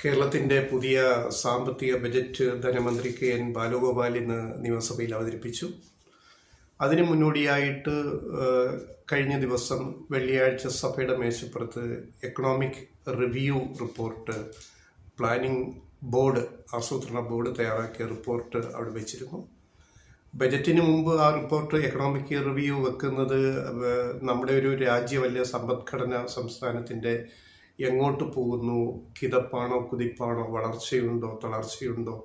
കേരളത്തിൻ്റെ പുതിയ സാമ്പത്തിക ബജറ്റ് ധനമന്ത്രി കെ.എൻ. ബാലഗോപാൽ ഇന്ന് നിയമസഭയിൽ അവതരിപ്പിച്ചു. അതിനു മുന്നോടിയായിട്ട് കഴിഞ്ഞ ദിവസം വെള്ളിയാഴ്ച സഭയുടെ മേശപ്പുറത്ത് economic review report planning board, ആസൂത്രണ ബോർഡ് തയ്യാറാക്കിയ റിപ്പോർട്ട് അവിടെ വെച്ചിരുന്നു. ബജറ്റിന് മുമ്പ് ആ റിപ്പോർട്ട് എക്കണോമിക് റിവ്യൂ വെക്കുന്നത് നമ്മുടെ ഒരു രാജ്യമല്ല, സമ്പദ്ഘടന സംസ്ഥാനത്തിൻ്റെ എങ്ങോട്ട് പോകുന്നു, കിതപ്പാണോ കുതിപ്പാണോ, വളർച്ചയുണ്ടോ തളർച്ചയുണ്ടോ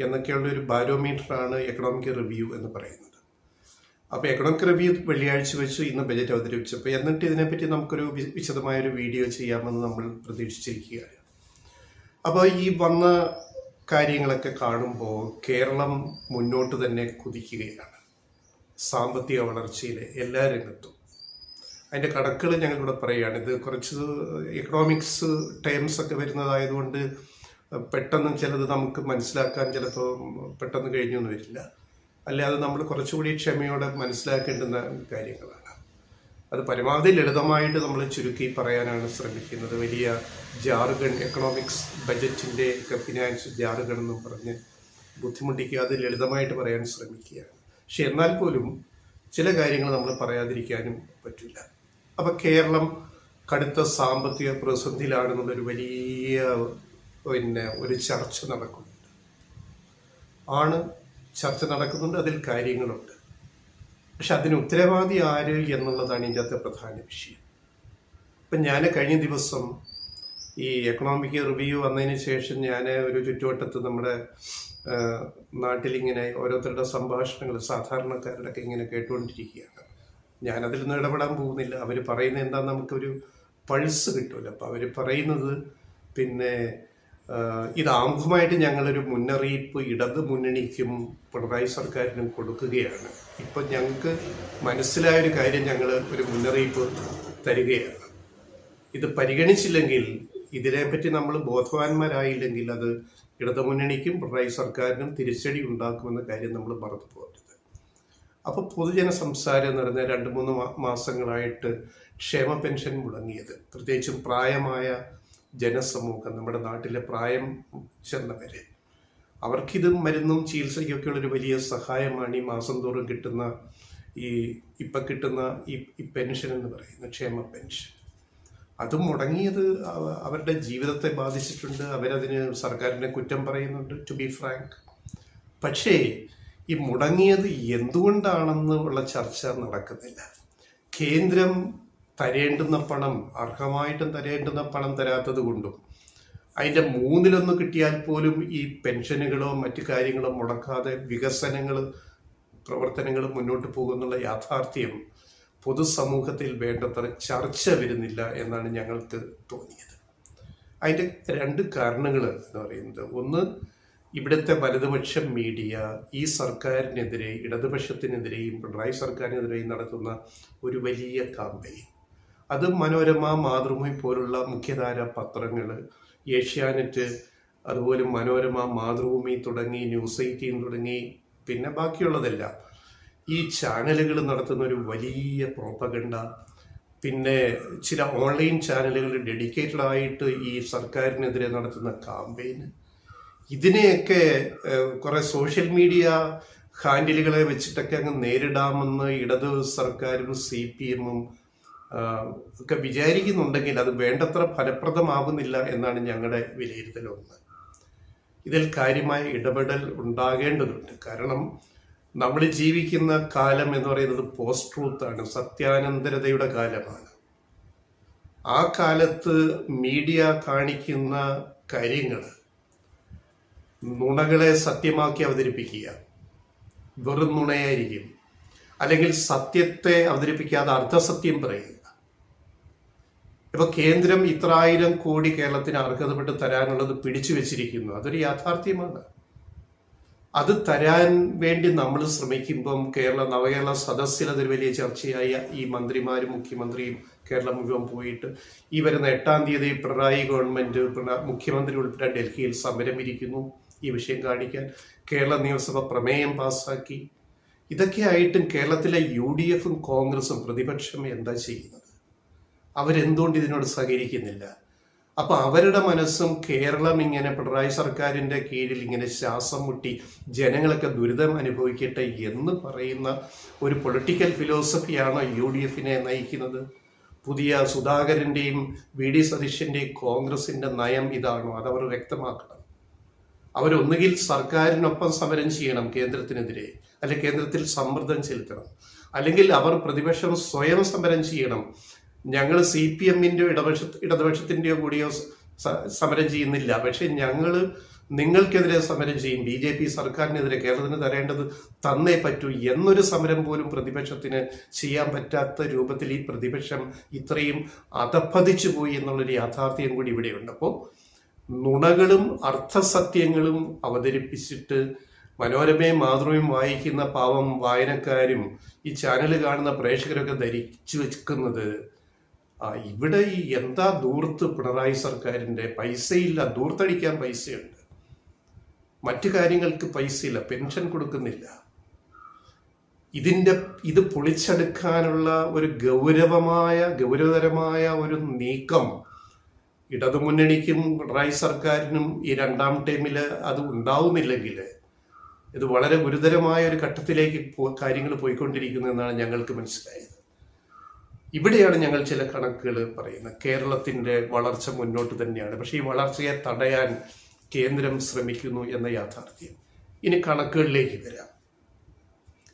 എന്നൊക്കെയുള്ള ഒരു ബാരോമീറ്ററാണ് എക്കണോമിക് റിവ്യൂ എന്ന് പറയുന്നത്. അപ്പോൾ എക്കണോമിക് റിവ്യൂ വെള്ളിയാഴ്ച വെച്ച് ഇന്ന് ബജറ്റ് അവതരിപ്പിച്ചപ്പോൾ എന്നിട്ട് ഇതിനെപ്പറ്റി നമുക്കൊരു വിശദമായൊരു വീഡിയോ ചെയ്യാമെന്ന് നമ്മൾ പ്രതീക്ഷിച്ചിരിക്കുകയാണ്. അപ്പോൾ ഈ വന്ന കാര്യങ്ങളൊക്കെ കാണുമ്പോൾ കേരളം മുന്നോട്ട് തന്നെ കുതിക്കുകയാണ് സാമ്പത്തിക വളർച്ചയിലെ എല്ലാ രംഗത്തും. അതിൻ്റെ കണക്കുകൾ ഞങ്ങളിവിടെ പറയുകയാണ്. ഇത് കുറച്ച് എക്കണോമിക്സ് ടേംസ് ഒക്കെ വരുന്നതായതുകൊണ്ട് പെട്ടെന്ന് ചിലത് നമുക്ക് മനസ്സിലാക്കാൻ ചിലപ്പോൾ പെട്ടെന്ന് കഴിഞ്ഞൊന്നും വരില്ല. അല്ലാതെ നമ്മൾ കുറച്ചുകൂടി ക്ഷമയോടെ മനസ്സിലാക്കേണ്ടുന്ന കാര്യങ്ങളാണ്. അത് പരമാവധി ലളിതമായിട്ട് നമ്മൾ ചുരുക്കി പറയാനാണ് ശ്രമിക്കുന്നത്. വലിയ ജാറുകൾ, എക്കണോമിക്സ് ബജറ്റിൻ്റെ ഒക്കെ ഫിനാൻസ് ജാറുകൾ എന്നും പറഞ്ഞ് ബുദ്ധിമുട്ടിക്കാതെ ലളിതമായിട്ട് പറയാൻ ശ്രമിക്കുകയാണ്. പക്ഷെ എന്നാൽ പോലും ചില കാര്യങ്ങൾ നമ്മൾ പറയാതിരിക്കാനും പറ്റില്ല. അപ്പോൾ കേരളം കടുത്ത സാമ്പത്തിക പ്രതിസന്ധിയിലാണെന്നുള്ളൊരു വലിയ ഒരു ചർച്ച നടക്കുന്നുണ്ട്. അതിൽ കാര്യങ്ങളുണ്ട്. പക്ഷെ അതിന് ഉത്തരവാദി ആര് എന്നുള്ളതാണ് ഇതിൻ്റെ അകത്തെ പ്രധാന വിഷയം. ഇപ്പം ഞാൻ കഴിഞ്ഞ ദിവസം ഈ എക്കണോമിക് റിവ്യൂ വന്നതിന് ശേഷം ഞാൻ ഒരു ചുറ്റുവട്ടത്ത് നമ്മുടെ നാട്ടിലിങ്ങനെ ഓരോരുത്തരുടെ സംഭാഷണങ്ങൾ സാധാരണക്കാരുടെ ഒക്കെ ഇങ്ങനെ കേട്ടുകൊണ്ടിരിക്കുകയാണ്. ഞാനതിലൊന്നും ഇടപെടാൻ പോകുന്നില്ല. അവർ പറയുന്നത് എന്താണെന്ന് നമുക്കൊരു പൾസ് കിട്ടുമല്ലോ. അപ്പോൾ അവർ പറയുന്നത് ഇത് ആമുഖമായിട്ട് ഞങ്ങളൊരു മുന്നറിയിപ്പ് ഇടത് മുന്നണിക്കും പിണറായി സർക്കാരിനും കൊടുക്കുകയാണ്. ഇപ്പം ഞങ്ങൾക്ക് മനസ്സിലായൊരു കാര്യം ഞങ്ങൾ ഒരു മുന്നറിയിപ്പ് തരികയാണ്. ഇത് പരിഗണിച്ചില്ലെങ്കിൽ, ഇതിനെപ്പറ്റി നമ്മൾ ബോധവാന്മാരായില്ലെങ്കിൽ അത് ഇടതുമുന്നണിക്കും പിണറായി സർക്കാരിനും തിരിച്ചടി ഉണ്ടാക്കുമെന്ന കാര്യം നമ്മൾ മറന്നു പോകരുത്. അപ്പോൾ പൊതുജന സംസാരം നടന്ന 2-3 മാസങ്ങളായിട്ട് ക്ഷേമ പെൻഷൻ മുടങ്ങിയത്, പ്രത്യേകിച്ചും പ്രായമായ ജനസമൂഹം, നമ്മുടെ നാട്ടിലെ പ്രായം ചെന്നവര്, അവർക്കിത് മരുന്നും ചികിത്സയ്ക്കൊക്കെയുള്ളൊരു വലിയ സഹായമാണ് ഈ മാസം തോറും കിട്ടുന്ന ഇപ്പം കിട്ടുന്ന ഈ പെൻഷൻ എന്ന് പറയുന്ന ക്ഷേമ പെൻഷൻ. അതും മുടങ്ങിയത് അവരുടെ ജീവിതത്തെ ബാധിച്ചിട്ടുണ്ട്. അവരതിന് സർക്കാരിനെ കുറ്റം പറയുന്നുണ്ട്, ടു ബി ഫ്രാങ്ക്. പക്ഷേ ഈ മുടങ്ങിയത് എന്തുകൊണ്ടാണെന്നുള്ള ചർച്ച നടക്കുന്നില്ല. കേന്ദ്രം തരേണ്ടുന്ന പണം, അർഹമായിട്ടും തരേണ്ടുന്ന പണം തരാത്തത് കൊണ്ടും, അതിൻ്റെ 1/3 കിട്ടിയാൽ പോലും ഈ പെൻഷനുകളോ മറ്റു കാര്യങ്ങളോ മുടക്കാതെ പ്രവർത്തനങ്ങൾ മുന്നോട്ട് പോകുന്നുള്ള യാഥാർത്ഥ്യം പൊതുസമൂഹത്തിൽ വേണ്ടത്ര ചർച്ച വരുന്നില്ല എന്നാണ് ഞങ്ങൾക്ക് തോന്നിയത്. അതിൻ്റെ 2 കാരണങ്ങൾ എന്ന് പറയുന്നത്, ഒന്ന്, ഇവിടുത്തെ വലതുപക്ഷ മീഡിയ ഈ സർക്കാരിനെതിരെ, ഇടതുപക്ഷത്തിനെതിരെയും പിണറായി സർക്കാരിനെതിരെയും നടത്തുന്ന ഒരു വലിയ കാമ്പയിൻ. അത് മനോരമ, മാതൃഭൂമി പോലുള്ള മുഖ്യധാര പത്രങ്ങൾ, ഏഷ്യാനെറ്റ്, അതുപോലെ മനോരമ, മാതൃഭൂമി തുടങ്ങി ന്യൂസ് 18 തുടങ്ങി പിന്നെ ബാക്കിയുള്ളതെല്ലാം ഈ ചാനലുകൾ നടത്തുന്ന ഒരു വലിയ പ്രോപ്പഗണ്ട. പിന്നെ ചില ഓൺലൈൻ ചാനലുകൾ ഡെഡിക്കേറ്റഡ് ആയിട്ട് ഈ സർക്കാരിനെതിരെ നടത്തുന്ന കാമ്പയിന്, ഇതിനെയൊക്കെ കുറേ സോഷ്യൽ മീഡിയ ഹാൻഡിലുകളെ വെച്ചിട്ടൊക്കെ അങ്ങ് നേരിടാമെന്ന് ഇടത് സർക്കാരും CPM-ഉം ഒക്കെ വിചാരിക്കുന്നുണ്ടെങ്കിൽ അത് വേണ്ടത്ര ഫലപ്രദമാകുന്നില്ല എന്നാണ് ഞങ്ങളുടെ വിലയിരുത്തൽ. ഒന്ന്, ഇതിൽ കാര്യമായ ഇടപെടൽ ഉണ്ടാകേണ്ടതുണ്ട്. കാരണം നമ്മൾ ജീവിക്കുന്ന കാലം എന്ന് പറയുന്നത് പോസ്റ്റ് ട്രൂത്താണ്, സത്യാനന്തരതയുടെ കാലമാണ്. ആ കാലത്ത് മീഡിയ കാണിക്കുന്ന കാര്യങ്ങൾ, നുണകളെ സത്യമാക്കി അവതരിപ്പിക്കുക വെറും നുണയായിരിക്കും, അല്ലെങ്കിൽ സത്യത്തെ അവതരിപ്പിക്കാതെ അർദ്ധസത്യം പറയുക. ഇപ്പോൾ കേന്ദ്രം 1,000 കോടി കേരളത്തിന് അർഹതപ്പെട്ട് തരാനുള്ളത് പിടിച്ചു വെച്ചിരിക്കുന്നു. അതൊരു യാഥാർത്ഥ്യമാണ്. അത് തരാൻ വേണ്ടി നമ്മൾ ശ്രമിക്കുമ്പം നവകേരള സദസ്സിൽ അതൊരു വലിയ ചർച്ചയായ ഈ മന്ത്രിമാരും മുഖ്യമന്ത്രിയും കേരളം മുഴുവൻ പോയിട്ട് ഈ വരുന്ന 8-ാം തീയതി പിണറായി ഗവൺമെൻറ്, മുഖ്യമന്ത്രി ഉൾപ്പെടെ ഡൽഹിയിൽ സമരം ഇരിക്കുന്നു ഈ വിഷയം കാണിക്കാൻ. കേരള നിയമസഭ പ്രമേയം പാസ്സാക്കി. ഇതൊക്കെ ആയിട്ടും കേരളത്തിലെ UDF-ഉം കോൺഗ്രസും പ്രതിപക്ഷം എന്താ ചെയ്യുന്നത്? അവരെന്തുകൊണ്ട് ഇതിനോട് സഹകരിക്കുന്നില്ല? അപ്പോൾ അവരുടെ മനസ്സും കേരളം ഇങ്ങനെ പിണറായി സർക്കാരിൻ്റെ കീഴിൽ ഇങ്ങനെ ശ്വാസം മുട്ടി ജനങ്ങളൊക്കെ ദുരിതം അനുഭവിക്കട്ടെ എന്ന് പറയുന്ന ഒരു പൊളിറ്റിക്കൽ ഫിലോസഫിയാണോ UDF നയിക്കുന്നത്? പുതിയ സുധാകരൻ്റെയും VD സതീശൻ്റെയും കോൺഗ്രസിൻ്റെ നയം ഇതാണോ? അതവർ വ്യക്തമാക്കണം. അവരൊന്നുകിൽ സർക്കാരിനൊപ്പം സമരം ചെയ്യണം കേന്ദ്രത്തിനെതിരെ, അല്ലെങ്കിൽ കേന്ദ്രത്തിൽ സമ്മർദ്ദം ചെലുത്തണം, അല്ലെങ്കിൽ അവർ പ്രതിപക്ഷം സ്വയം സമരം ചെയ്യണം. ഞങ്ങൾ CPMൻ്റെയോ ഇടതുപക്ഷത്തിൻ്റെയോ കൂടിയോ സമരം ചെയ്യുന്നില്ല, പക്ഷെ ഞങ്ങൾ നിങ്ങൾക്കെതിരെ സമരം ചെയ്യും, BJP സർക്കാരിനെതിരെ കേരളത്തിന് തരേണ്ടത് തന്നേ പറ്റൂ എന്നൊരു സമരം പോലും പ്രതിപക്ഷത്തിന് ചെയ്യാൻ പറ്റാത്ത രൂപത്തിൽ ഈ പ്രതിപക്ഷം ഇത്രയും അധപ്പതിച്ചു പോയി എന്നുള്ളൊരു യാഥാർത്ഥ്യം കൂടി ഇവിടെയുണ്ട്. അപ്പോൾ നുണകളും അർത്ഥസത്യങ്ങളും അവതരിപ്പിച്ചിട്ട് മനോരമയും മാതൃഭൂമിയും വായിക്കുന്ന പാവം വായനക്കാരും ഈ ചാനൽ കാണുന്ന പ്രേക്ഷകരൊക്കെ ധരിച്ചു വെക്കുന്നത് ഇവിടെ ഈ എന്താ ദൂർത്ത് പിണറായി സർക്കാരിൻ്റെ പൈസയില്ല, ദൂർത്തടിക്കാൻ പൈസയുണ്ട്, മറ്റു കാര്യങ്ങൾക്ക് പൈസയില്ല, പെൻഷൻ കൊടുക്കുന്നില്ല. ഇത് പൊളിച്ചെടുക്കാനുള്ള ഒരു ഗൗരവതരമായ ഒരു നീക്കം ഇടതുമുന്നണിക്കും പിണറായി സർക്കാരിനും ഈ രണ്ടാം ടൈമിൽ അത് ഉണ്ടാവുന്നില്ലെങ്കിൽ ഇത് വളരെ ഗുരുതരമായ ഒരു ഘട്ടത്തിലേക്ക് കാര്യങ്ങൾ പോയിക്കൊണ്ടിരിക്കുന്നു എന്നാണ് ഞങ്ങൾക്ക് മനസ്സിലായത്. ഇവിടെയാണ് ഞങ്ങൾ ചില കണക്കുകൾ പറയുന്നത്. കേരളത്തിൻ്റെ വളർച്ച മുന്നോട്ട് തന്നെയാണ്, പക്ഷേ ഈ വളർച്ചയെ തടയാൻ കേന്ദ്രം ശ്രമിക്കുന്നു എന്ന യാഥാർത്ഥ്യം. ഇനി കണക്കുകളിലേക്ക് വരാം.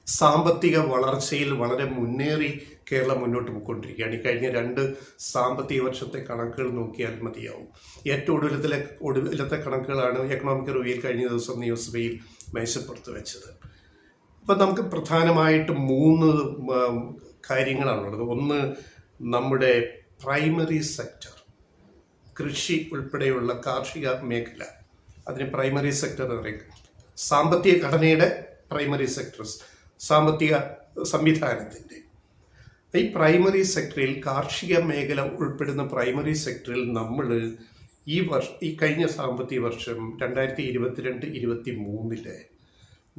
സാമ്പത്തിക വളർച്ചയിൽ വളരെ മുന്നേറി കേരളം മുന്നോട്ട് പോയിക്കൊണ്ടിരിക്കുകയാണ്. ഈ കഴിഞ്ഞ 2 സാമ്പത്തിക വർഷത്തെ കണക്കുകൾ നോക്കിയാൽ മതിയാവും. ഏറ്റവും ഒടുവിലത്തെ കണക്കുകളാണ് എക്കണോമിക് റിവ്യൂയിൽ കഴിഞ്ഞ ദിവസം നിയമസഭയിൽ മേശപ്പുറത്ത് വെച്ചത്. അപ്പം നമുക്ക് പ്രധാനമായിട്ട് 3 കാര്യങ്ങളാണുള്ളത്. ഒന്ന്, നമ്മുടെ പ്രൈമറി സെക്ടർ, കൃഷി ഉൾപ്പെടെയുള്ള കാർഷിക മേഖല, അതിന് പ്രൈമറി സെക്ടർ എന്ന് പറയും. സാമ്പത്തിക ഘടനയുടെ പ്രൈമറി സെക്ടർ, സാമ്പത്തിക സംവിധാനത്തിൻ്റെ ഈ പ്രൈമറി സെക്ടറിൽ കാർഷിക മേഖല ഉൾപ്പെടുന്ന പ്രൈമറി സെക്ടറിൽ നമ്മൾ ഈ കഴിഞ്ഞ സാമ്പത്തിക വർഷം 2022-23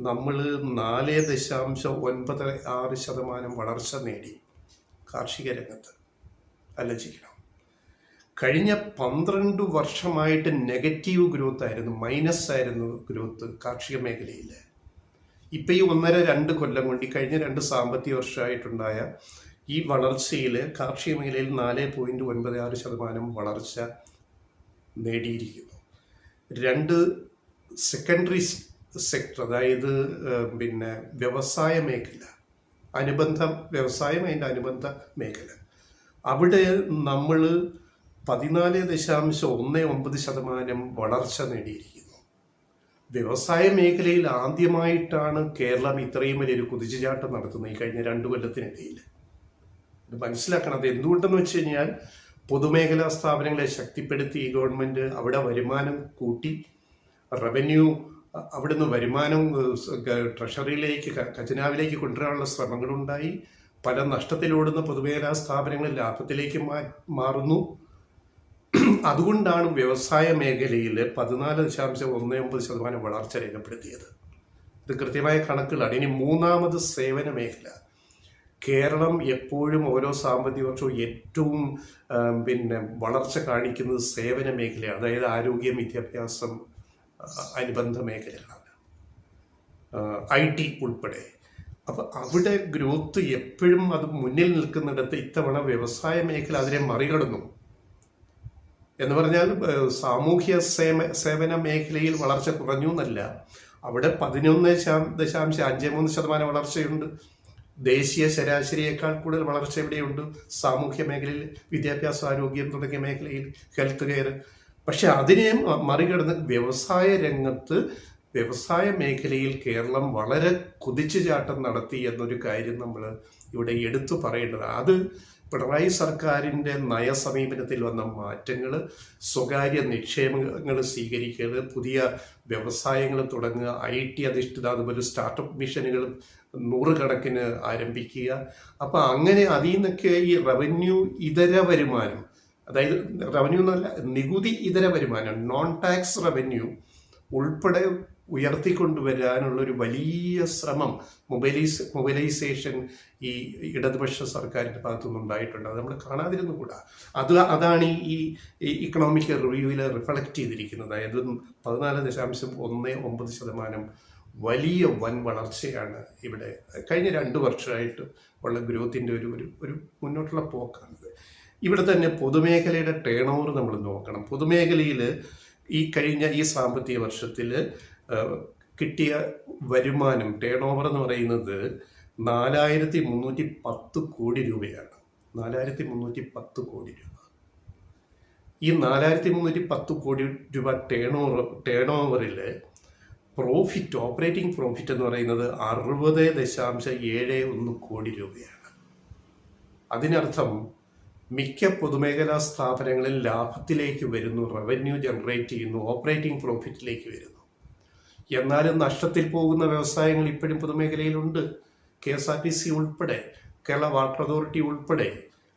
നമ്മൾ 4.96% വളർച്ച നേടി കാർഷിക രംഗത്ത്. ആലോചിക്കണം, കഴിഞ്ഞ 12 വർഷമായിട്ട് നെഗറ്റീവ് ഗ്രോത്ത് ആയിരുന്നു, മൈനസ് ആയിരുന്നു ഗ്രോത്ത് കാർഷിക മേഖലയിൽ. ഇപ്പം ഈ 1.5-2 കൊല്ലം കൊണ്ട് ഈ കഴിഞ്ഞ 2 സാമ്പത്തിക വർഷമായിട്ടുണ്ടായ ഈ വളർച്ചയിൽ കാർഷിക മേഖലയിൽ 4.96% വളർച്ച നേടിയിരിക്കുന്നു. 2 സെക്കൻഡറി സെക്ടർ, അതായത് വ്യവസായ മേഖല, വ്യവസായം അതിൻ്റെ അനുബന്ധ മേഖല, അവിടെ നമ്മൾ 14.19% വളർച്ച നേടിയിരിക്കുന്നു. വ്യവസായ മേഖലയിൽ ആദ്യമായിട്ടാണ് കേരളം ഇത്രയും വലിയൊരു കുതിച്ചുചാട്ടം നടത്തുന്നത് ഈ കഴിഞ്ഞ 2 കൊല്ലത്തിനിടയിൽ. ഇത് മനസ്സിലാക്കണം. അത് എന്തുകൊണ്ടെന്ന് വെച്ച് കഴിഞ്ഞാൽ പൊതുമേഖലാ സ്ഥാപനങ്ങളെ ശക്തിപ്പെടുത്തി ഈ ഗവൺമെൻറ് അവിടെ വരുമാനം കൂട്ടി, റവന്യൂ അവിടുന്ന് വരുമാനം ട്രഷറിയിലേക്ക് ഖജനാവിലേക്ക് കൊണ്ടുവരാനുള്ള ശ്രമങ്ങളുണ്ടായി. പല നഷ്ടത്തിലോടുന്ന പൊതുമേഖലാ സ്ഥാപനങ്ങൾ ലാഭത്തിലേക്ക് മാറുന്നു. അതുകൊണ്ടാണ് വ്യവസായ മേഖലയിൽ 14.19% വളർച്ച രേഖപ്പെടുത്തിയത്. ഇത് കൃത്യമായ കണക്കുകളാണ്. ഇനി 3ാമത് സേവന മേഖല. കേരളം എപ്പോഴും ഓരോ സാമ്പത്തിക വർഷവും ഏറ്റവും വളർച്ച കാണിക്കുന്നത് സേവന മേഖലയാണ്, അതായത് ആരോഗ്യം, വിദ്യാഭ്യാസം, അനുബന്ധ മേഖലകളാണ്, IT ഉൾപ്പെടെ. അപ്പം അവിടെ ഗ്രോത്ത് എപ്പോഴും അത് മുന്നിൽ നിൽക്കുന്നിടത്ത് ഇത്തവണ വ്യവസായ മേഖല അതിനെ മറികടന്നു. എന്ന് പറഞ്ഞാൽ സാമൂഹ്യ സേവന മേഖലയിൽ വളർച്ച കുറഞ്ഞു എന്നല്ല, അവിടെ 11.53% വളർച്ചയുണ്ട്. ദേശീയ ശരാശരിയേക്കാൾ കൂടുതൽ വളർച്ച എവിടെയുണ്ട്? സാമൂഹ്യ മേഖലയിൽ, വിദ്യാഭ്യാസം, ആരോഗ്യം തുടങ്ങിയ മേഖലയിൽ, ഹെൽത്ത് കെയർ. പക്ഷെ അതിനെ മറികടന്ന് വ്യവസായ മേഖലയിൽ കേരളം വളരെ കുതിച്ചുചാട്ടം നടത്തി എന്നൊരു കാര്യം നമ്മൾ ഇവിടെ എടുത്തു പറയേണ്ടത്. അത് പിണറായി സർക്കാരിൻ്റെ നയസമീപനത്തിൽ വന്ന മാറ്റങ്ങൾ, സ്വകാര്യ നിക്ഷേപങ്ങൾ സ്വീകരിക്കുക, പുതിയ വ്യവസായങ്ങൾ തുടങ്ങുക, IT അധിഷ്ഠിത അതുപോലെ സ്റ്റാർട്ടപ്പ് മിഷനുകൾ 100 കണക്കിന് ആരംഭിക്കുക. അപ്പം അങ്ങനെ അതിൽ നിന്നൊക്കെ ഈ റവന്യൂ ഇതര വരുമാനം, അതായത് റവന്യൂ എന്നല്ല, നികുതി ഇതര വരുമാനം, നോൺ ടാക്സ് റവന്യൂ ഉൾപ്പെടെ ഉയർത്തിക്കൊണ്ടുവരാനുള്ളൊരു വലിയ ശ്രമം മൊബിലൈസേഷൻ ഈ ഇടതുപക്ഷ സർക്കാരിൻ്റെ ഭാഗത്തുനിന്നുണ്ടായിട്ടുണ്ട്. അത് നമ്മൾ കാണാതിരുന്നുകൂടാ. അതാണ് ഈ ഇക്കണോമിക് റിവ്യൂവിൽ റിഫ്ലക്റ്റ് ചെയ്തിരിക്കുന്നത്. അതായത് 14.19% വലിയ വൻ വളർച്ചയാണ് ഇവിടെ കഴിഞ്ഞ 2 വർഷമായിട്ട് ഉള്ള ഗ്രോത്തിൻ്റെ ഒരു മുന്നോട്ടുള്ള പോക്കാണിത്. ഇവിടെ തന്നെ പൊതുമേഖലയുടെ ടേൺ ഓവർ നമ്മൾ നോക്കണം. പൊതുമേഖലയിൽ കഴിഞ്ഞ ഈ സാമ്പത്തിക വർഷത്തിൽ കിട്ടിയ വരുമാനം ടേൺ ഓവർ എന്ന് പറയുന്നത് 4,310 കോടി രൂപയാണ്. 4,310 കോടി രൂപ. ഈ 4,310 കോടി രൂപ ടേൺ ഓവറിൽ ഓപ്പറേറ്റിംഗ് പ്രോഫിറ്റ് എന്ന് പറയുന്നത് 60.71 കോടി രൂപയാണ്. അതിനർത്ഥം മിക്ക പൊതുമേഖലാ സ്ഥാപനങ്ങളിൽ ലാഭത്തിലേക്ക് വരുന്നു, റവന്യൂ ജനറേറ്റ് ചെയ്യുന്നു, ഓപ്പറേറ്റിംഗ് പ്രോഫിറ്റിലേക്ക് വരുന്നു. എന്നാലും നഷ്ടത്തിൽ പോകുന്ന വ്യവസായങ്ങൾ ഇപ്പോഴും പൊതുമേഖലയിലുണ്ട്. KSRTC ഉൾപ്പെടെ, കേരള വാട്ടർ അതോറിറ്റി ഉൾപ്പെടെ,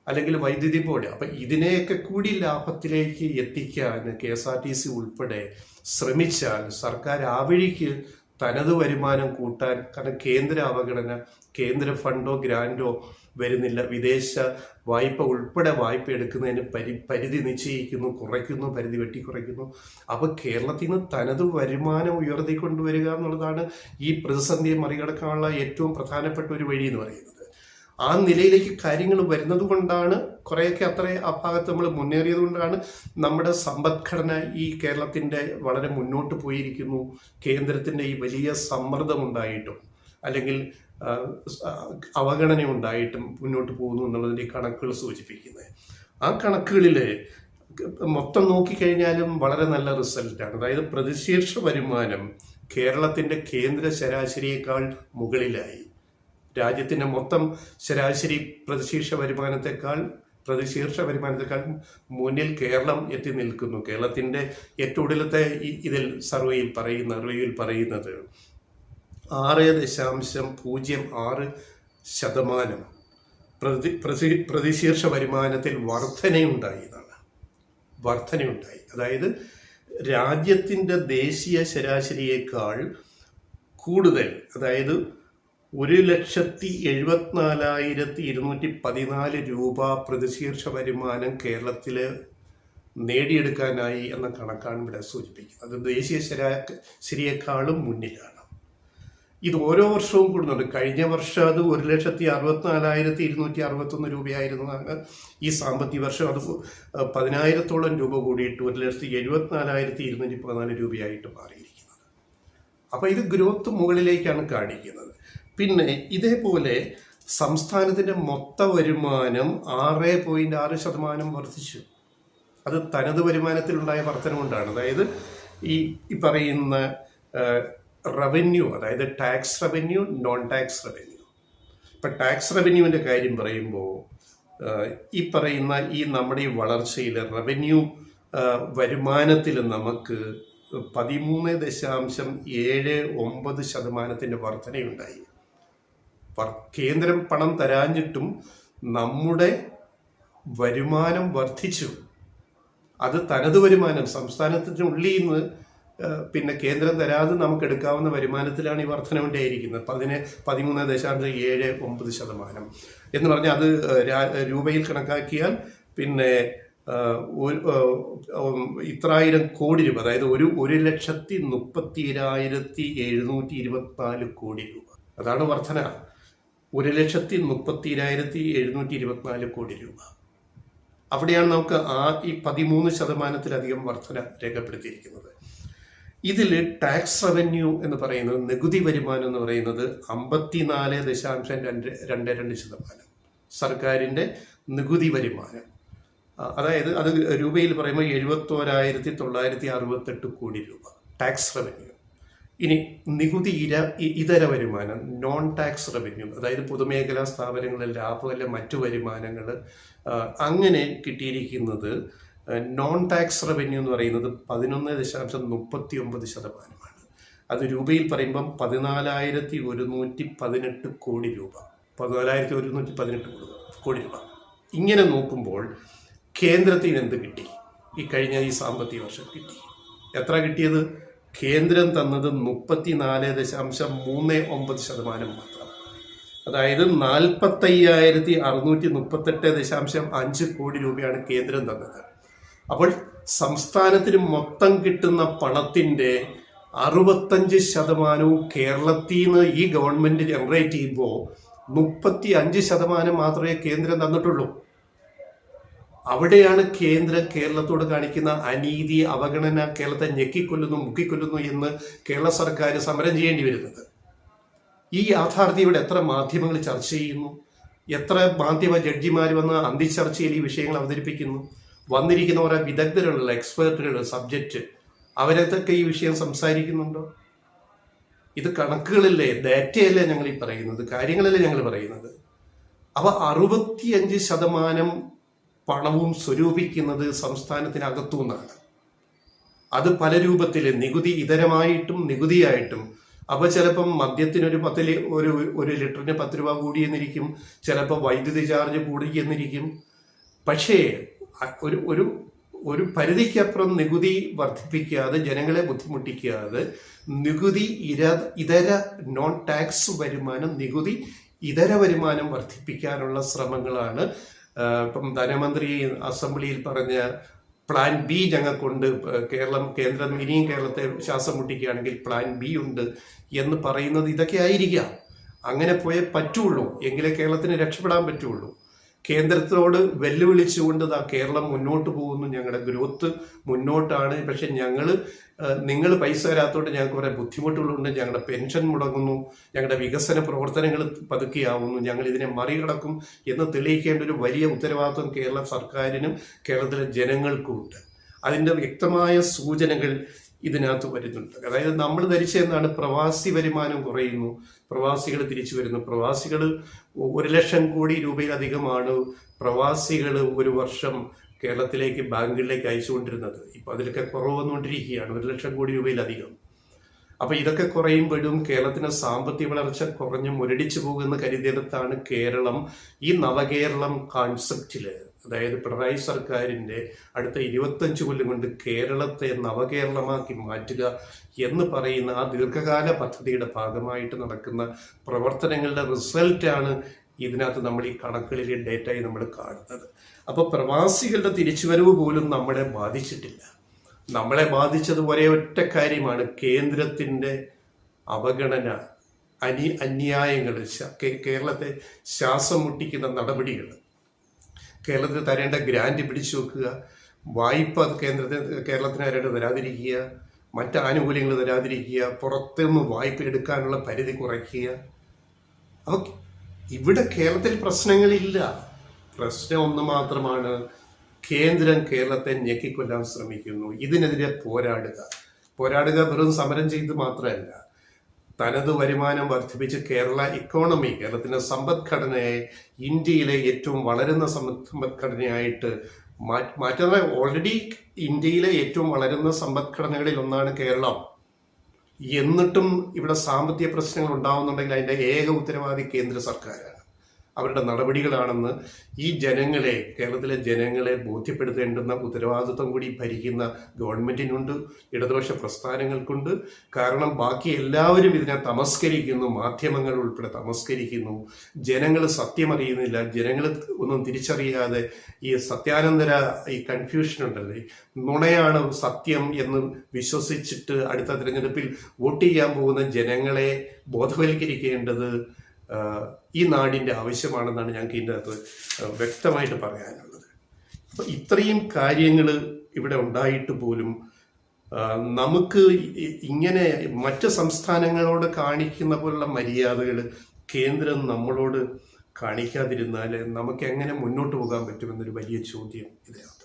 അല്ലെങ്കിൽ വൈദ്യുതി ബോർഡ്. അപ്പം ഇതിനെയൊക്കെ കൂടി ലാഭത്തിലേക്ക് എത്തിക്കാൻ KSRTC ഉൾപ്പെടെ ശ്രമിച്ചാൽ സർക്കാർ ആ വഴിക്ക് തനത് വരുമാനം കൂട്ടാൻ, കാരണം കേന്ദ്ര അവഗണന, കേന്ദ്ര ഫണ്ടോ ഗ്രാൻഡോ വരുന്നില്ല, വിദേശ വായ്പ ഉൾപ്പെടെ വായ്പ എടുക്കുന്നതിന് പരിധി നിശ്ചയിക്കുന്നു, കുറയ്ക്കുന്നു, പരിധി വെട്ടിക്കുറയ്ക്കുന്നു. അപ്പോൾ കേരളത്തിൽ നിന്ന് തനത് വരുമാനം ഉയർത്തിക്കൊണ്ടുവരിക എന്നുള്ളതാണ് ഈ പ്രതിസന്ധിയെ മറികടക്കാനുള്ള ഏറ്റവും പ്രധാനപ്പെട്ട ഒരു വഴി എന്ന് പറയുന്നത്. ആ നിലയിലേക്ക് കാര്യങ്ങൾ വരുന്നത് കൊണ്ടാണ്, കുറേയൊക്കെ അത്ര ആ ഭാഗത്ത് നമ്മൾ മുന്നേറിയത് കൊണ്ടാണ് നമ്മുടെ സമ്പദ്ഘടന ഈ കേരളത്തിൻ്റെ വളരെ മുന്നോട്ട് പോയിരിക്കുന്നു. കേന്ദ്രത്തിൻ്റെ ഈ വലിയ സമ്മർദ്ദമുണ്ടായിട്ടും അല്ലെങ്കിൽ അവഗണന ഉണ്ടായിട്ടും മുന്നോട്ട് പോകുന്നു എന്നുള്ളതിൻ്റെ കണക്കുകൾ സൂചിപ്പിക്കുന്നത്. ആ കണക്കുകളിൽ മൊത്തം നോക്കിക്കഴിഞ്ഞാലും വളരെ നല്ല റിസൾട്ടാണ്. അതായത് പ്രതിശീർഷ വരുമാനം കേരളത്തിൻ്റെ കേന്ദ്ര ശരാശരിയേക്കാൾ മുകളിലായി. രാജ്യത്തിൻ്റെ മൊത്തം ശരാശരി പ്രതിശീർഷ വരുമാനത്തെക്കാൾ മുന്നിൽ കേരളം എത്തി നിൽക്കുന്നു. കേരളത്തിൻ്റെ ഏറ്റവും ഒടുവിലത്തെ ഇതിൽ റിവ്യൂവിൽ പറയുന്നത് 6.06% പ്രതിശീർഷ വരുമാനത്തിൽ വർധനയുണ്ടായി. അതായത് രാജ്യത്തിൻ്റെ ദേശീയ ശരാശരിയേക്കാൾ കൂടുതൽ, അതായത് 1,74,214 രൂപ പ്രതിശീർഷ വരുമാനം കേരളത്തിൽ നേടിയെടുക്കാനായി എന്ന കണക്കാണ് ഇവിടെ സൂചിപ്പിക്കുന്നത്. അത് ദേശീയ ശരാശരിയേക്കാളും മുന്നിലാണ്. ഇത് ഓരോ വർഷവും കൂടുന്നുണ്ട്. കഴിഞ്ഞ വർഷം അത് 1,64,261 രൂപയായിരുന്നതാണ്. ഈ സാമ്പത്തിക വർഷം അത് 10,000-ഓളം രൂപ കൂടിയിട്ട് 1,74,214 രൂപയായിട്ട് മാറിയിരിക്കുന്നത്. അപ്പോൾ ഇത് ഗ്രോത്ത് മുകളിലേക്കാണ് കാണിക്കുന്നത്. പിന്നെ ഇതേപോലെ സംസ്ഥാനത്തിൻ്റെ മൊത്ത വരുമാനം 6.6% വർദ്ധിച്ചു. അത് തനത് വരുമാനത്തിലുണ്ടായ വർധന കൊണ്ടാണ്. അതായത് ഈ പറയുന്ന റവന്യൂ, അതായത് tax revenue, non tax revenue. ഇപ്പം ടാക്സ് റവന്യൂവിൻ്റെ കാര്യം പറയുമ്പോൾ ഈ പറയുന്ന നമ്മുടെ ഈ വളർച്ചയിൽ റവന്യൂ വരുമാനത്തിൽ നമുക്ക് 13.79% വർധനയുണ്ടായി. കേന്ദ്രം പണം തരാഞ്ഞിട്ടും നമ്മുടെ വരുമാനം വർദ്ധിച്ചു. അത് തനത് വരുമാനം, സംസ്ഥാനത്തിനുള്ളിൽ നിന്ന് പിന്നെ കേന്ദ്രം തരാതെ നമുക്ക് എടുക്കാവുന്ന വരുമാനത്തിലാണ് ഈ വർധന ഉണ്ടായിരിക്കുന്നത്. 13.79% എന്ന് പറഞ്ഞാൽ അത് രൂപയിൽ കണക്കാക്കിയാൽ പിന്നെ ഇത്രായിരം കോടി രൂപ, അതായത് 1,30,31,724 കോടി രൂപ. അതാണ് വർധന. 1,30,31,724 കോടി രൂപ. അവിടെയാണ് നമുക്ക് ഈ 13%-ലധികം വർധന രേഖപ്പെടുത്തിയിരിക്കുന്നത്. ഇതിൽ ടാക്സ് റവന്യൂ എന്ന് പറയുന്നത്, നികുതി വരുമാനം എന്ന് പറയുന്നത് 54.22%. സർക്കാരിൻ്റെ നികുതി വരുമാനം, അതായത് അത് രൂപയിൽ പറയുമ്പോൾ 71,968 കോടി രൂപ ടാക്സ് റവന്യൂ. ഇനി നികുതി ഇതര വരുമാനം, നോൺ ടാക്സ് റവന്യൂ, അതായത് പൊതുമേഖലാ സ്ഥാപനങ്ങളിൽ ലാഭമല്ല മറ്റു വരുമാനങ്ങൾ, അങ്ങനെ കിട്ടിയിരിക്കുന്നത് നോൺ ടാക്സ് റവന്യൂ എന്ന് പറയുന്നത് 11.39%. അത് രൂപയിൽ പറയുമ്പം 14,118 കോടി രൂപ. 14,118 കോടി രൂപ. ഇങ്ങനെ നോക്കുമ്പോൾ കേന്ദ്രത്തിന് എന്ത് കിട്ടി? ഈ കഴിഞ്ഞ ഈ സാമ്പത്തിക വർഷം കിട്ടി. എത്ര കിട്ടിയത്? കേന്ദ്രം തന്നത് 34.39% മാത്രം. അതായത് 45,638.5 കോടി രൂപയാണ് കേന്ദ്രം തന്നത്. അപ്പോൾ സംസ്ഥാനത്തിന് മൊത്തം കിട്ടുന്ന പണത്തിൻ്റെ 65% കേരളത്തിൽ നിന്ന് ഈ ഗവൺമെന്റ് ജനറേറ്റ് ചെയ്യുമ്പോൾ 35% മാത്രമേ കേന്ദ്രം തന്നിട്ടുള്ളൂ. അവിടെയാണ് കേന്ദ്രം കേരളത്തോട് കാണിക്കുന്ന അനീതി, അവഗണന, കേരളത്തെ ഞെക്കിക്കൊല്ലുന്നു, മുക്കിക്കൊല്ലുന്നു എന്ന് കേരള സർക്കാർ സമരം ചെയ്യേണ്ടി വരുന്നത്. ഈ യാഥാർത്ഥ്യം ഇവിടെ എത്ര മാധ്യമങ്ങൾ ചർച്ച ചെയ്യുന്നു, എത്ര മാധ്യമ ജഡ്ജിമാർ വന്ന് അന്തിച്ചർച്ചയിൽ ഈ വിഷയങ്ങൾ അവതരിപ്പിക്കുന്നു. വന്നിരിക്കുന്ന ഓരോ വിദഗ്ധരുള്ള എക്സ്പേർട്ടുകൾ, സബ്ജക്റ്റ്, അവരൊക്കെ ഈ വിഷയം സംസാരിക്കുന്നുണ്ടോ? ഇത് കണക്കുകളല്ലേ, ഡാറ്റയല്ലേ ഞങ്ങൾ ഈ പറയുന്നത്, കാര്യങ്ങളല്ലേ ഞങ്ങൾ പറയുന്നത്. അവ 65% പണവും സ്വരൂപിക്കുന്നത് സംസ്ഥാനത്തിനകത്തു നിന്നാണ്. അത് പല രൂപത്തിൽ, നികുതി ഇതരമായിട്ടും നികുതിയായിട്ടും. അപ്പോൾ ചിലപ്പം മദ്യത്തിനൊരു 1 ലിറ്ററിന് 10 രൂപ കൂടിയെന്നിരിക്കും, ചിലപ്പോൾ വൈദ്യുതി ചാർജ് കൂടിയെന്നിരിക്കും. പക്ഷേ ഒരു പരിധിക്കപ്പുറം നികുതി വർദ്ധിപ്പിക്കാതെ, ജനങ്ങളെ ബുദ്ധിമുട്ടിക്കാതെ, നികുതി ഇതര നോൺ ടാക്സ് വരുമാനം, നികുതി ഇതര വരുമാനം വർദ്ധിപ്പിക്കാനുള്ള ശ്രമങ്ങളാണ് ഇപ്പം ധനമന്ത്രി അസംബ്ലിയിൽ പറഞ്ഞ പ്ലാൻ ബി ഞങ്ങൾക്കുണ്ട്. കേന്ദ്രം ഇനിയും കേരളത്തെ ശ്വാസം മുട്ടിക്കുകയാണെങ്കിൽ പ്ലാൻ ബി ഉണ്ട് എന്ന് പറയുന്നത് ഇതൊക്കെ ആയിരിക്കാം. അങ്ങനെ പോയേ പറ്റുള്ളൂ, എങ്കിലേ കേരളത്തിന് രക്ഷപ്പെടാൻ പറ്റുള്ളൂ. കേന്ദ്രത്തോട് വെല്ലുവിളിച്ചുകൊണ്ട് കേരളം മുന്നോട്ട് പോകുന്നു, ഞങ്ങളുടെ ഗ്രോത്ത് മുന്നോട്ടാണ്. പക്ഷെ നിങ്ങൾ പൈസ തരാത്തോണ്ട് ഞങ്ങൾക്ക് കുറേ ബുദ്ധിമുട്ടുകളുണ്ട്, ഞങ്ങളുടെ പെൻഷൻ മുടങ്ങുന്നു, ഞങ്ങളുടെ വികസന പ്രവർത്തനങ്ങൾ പതുക്കെയാവുന്നു, ഞങ്ങൾ ഇതിനെ മറികടക്കും എന്ന് തെളിയിക്കേണ്ട ഒരു വലിയ ഉത്തരവാദിത്വം കേരള സർക്കാരിനും കേരളത്തിലെ ജനങ്ങൾക്കും ഉണ്ട്. അതിൻ്റെ വ്യക്തമായ സൂചനകൾ ഇതിനകത്ത് വരുന്നുണ്ട്. അതായത് നമ്മൾ ധരിച്ചെന്നാണ് പ്രവാസി വരുമാനം കുറയുന്നു, പ്രവാസികൾ തിരിച്ചു വരുന്നു. പ്രവാസികൾ 1 ലക്ഷം കോടി രൂപയിലധികമാണ് പ്രവാസികൾ ഒരു വർഷം കേരളത്തിലേക്ക്, ബാങ്കുകളിലേക്ക് അയച്ചുകൊണ്ടിരുന്നത്. ഇപ്പം അതിലൊക്കെ കുറവ് വന്നുകൊണ്ടിരിക്കുകയാണ്, 1 ലക്ഷം കോടി രൂപയിലധികം. അപ്പം ഇതൊക്കെ കുറയുമ്പോഴും കേരളത്തിന് സാമ്പത്തിക വളർച്ച കുറഞ്ഞ് മുരടിച്ചു പോകുമെന്ന് കരുതിയെടുത്താണ് കേരളം ഈ നവകേരളം കോൺസെപ്റ്റിൽ, അതായത് പിണറായി സർക്കാരിൻ്റെ അടുത്ത 25 കൊല്ലം കൊണ്ട് കേരളത്തെ നവകേരളമാക്കി മാറ്റുക എന്ന് പറയുന്ന ആ ദീർഘകാല പദ്ധതിയുടെ ഭാഗമായിട്ട് നടക്കുന്ന പ്രവർത്തനങ്ങളുടെ റിസൾട്ടാണ് ഇതിനകത്ത് നമ്മൾ ഈ കണക്കുകളിലെ ഡേറ്റയായി നമ്മൾ കാണുന്നത്. അപ്പോൾ പ്രവാസികളുടെ തിരിച്ചുവരവ് പോലും നമ്മളെ ബാധിച്ചിട്ടില്ല. നമ്മളെ ബാധിച്ചത് ഒരേ ഒറ്റ കാര്യമാണ്, കേന്ദ്രത്തിൻ്റെ അവഗണന, അന്യായങ്ങൾ, കേരളത്തെ ശ്വാസം മുട്ടിക്കുന്ന നടപടികൾ, കേരളത്തിന് തരേണ്ട ഗ്രാൻഡ് പിടിച്ചു വെക്കുക, വായ്പ കേരളത്തിന് തരാതിരിക്കുക, മറ്റ് ആനുകൂല്യങ്ങൾ തരാതിരിക്കുക, പുറത്തുനിന്ന് വായ്പ എടുക്കാനുള്ള പരിധി കുറയ്ക്കുക. അപ്പോൾ ഇവിടെ കേരളത്തിൽ പ്രശ്നങ്ങളില്ല. പ്രശ്നം ഒന്ന് മാത്രമാണ്, കേന്ദ്രം കേരളത്തെ ഞെക്കിക്കൊല്ലാൻ ശ്രമിക്കുന്നു. ഇതിനെതിരെ പോരാടുക വെറും സമരം ചെയ്ത് മാത്രമല്ല, തനത് വരുമാനം വർദ്ധിപ്പിച്ച് കേരള ഇക്കോണമി, കേരളത്തിൻ്റെ സമ്പദ്ഘടനയെ ഇന്ത്യയിലെ ഏറ്റവും വളരുന്ന സമ്പദ്ഘടനയായിട്ട് മാറ്റുന്ന, ഓൾറെഡി ഇന്ത്യയിലെ ഏറ്റവും വളരുന്ന സമ്പദ്ഘടനകളിൽ ഒന്നാണ് കേരളം. എന്നിട്ടും ഇവിടെ സാമ്പത്തിക പ്രശ്നങ്ങൾ ഉണ്ടാവുന്നുണ്ടെങ്കിൽ അതിൻ്റെ ഏക ഉത്തരവാദി കേന്ദ്ര സർക്കാരാണ്, അവരുടെ നടപടികളാണെന്ന് ഈ കേരളത്തിലെ ജനങ്ങളെ ബോധ്യപ്പെടുത്തേണ്ടുന്ന ഉത്തരവാദിത്വം കൂടി ഭരിക്കുന്ന ഗവൺമെന്റിനുണ്ട്, ഇടതുപക്ഷ പ്രസ്ഥാനങ്ങൾക്കുണ്ട്. കാരണം ബാക്കി എല്ലാവരും ഇതിനെ തമസ്കരിക്കുന്നു, മാധ്യമങ്ങൾ ഉൾപ്പെടെ തമസ്കരിക്കുന്നു. ജനങ്ങൾ സത്യം അറിയുന്നില്ല, ജനങ്ങൾ ഒന്നും തിരിച്ചറിയാതെ ഈ സത്യാനന്തര ഈ കൺഫ്യൂഷൻ ഉണ്ടല്ലേ, നുണയാണ് സത്യം എന്ന് വിശ്വസിച്ചിട്ട് അടുത്ത തിരഞ്ഞെടുപ്പിൽ വോട്ട് ചെയ്യാൻ പോകുന്ന ജനങ്ങളെ ബോധവൽക്കരിക്കേണ്ടത് ഈ നാടിൻ്റെ ആവശ്യമാണെന്നാണ് ഞങ്ങൾക്ക് ഇതിൻ്റെ അകത്ത് വ്യക്തമായിട്ട് പറയാനുള്ളത്. അപ്പം ഇത്രയും കാര്യങ്ങൾ ഇവിടെ ഉണ്ടായിട്ട് പോലും നമുക്ക് ഇങ്ങനെ മറ്റ് സംസ്ഥാനങ്ങളോട് കാണിക്കുന്ന പോലുള്ള മര്യാദകൾ കേന്ദ്രം നമ്മളോട് കാണിക്കാതിരുന്നാൽ നമുക്ക് എങ്ങനെ മുന്നോട്ട് പോകാൻ പറ്റുമെന്നൊരു വലിയ ചോദ്യം ഇതിനകത്ത്.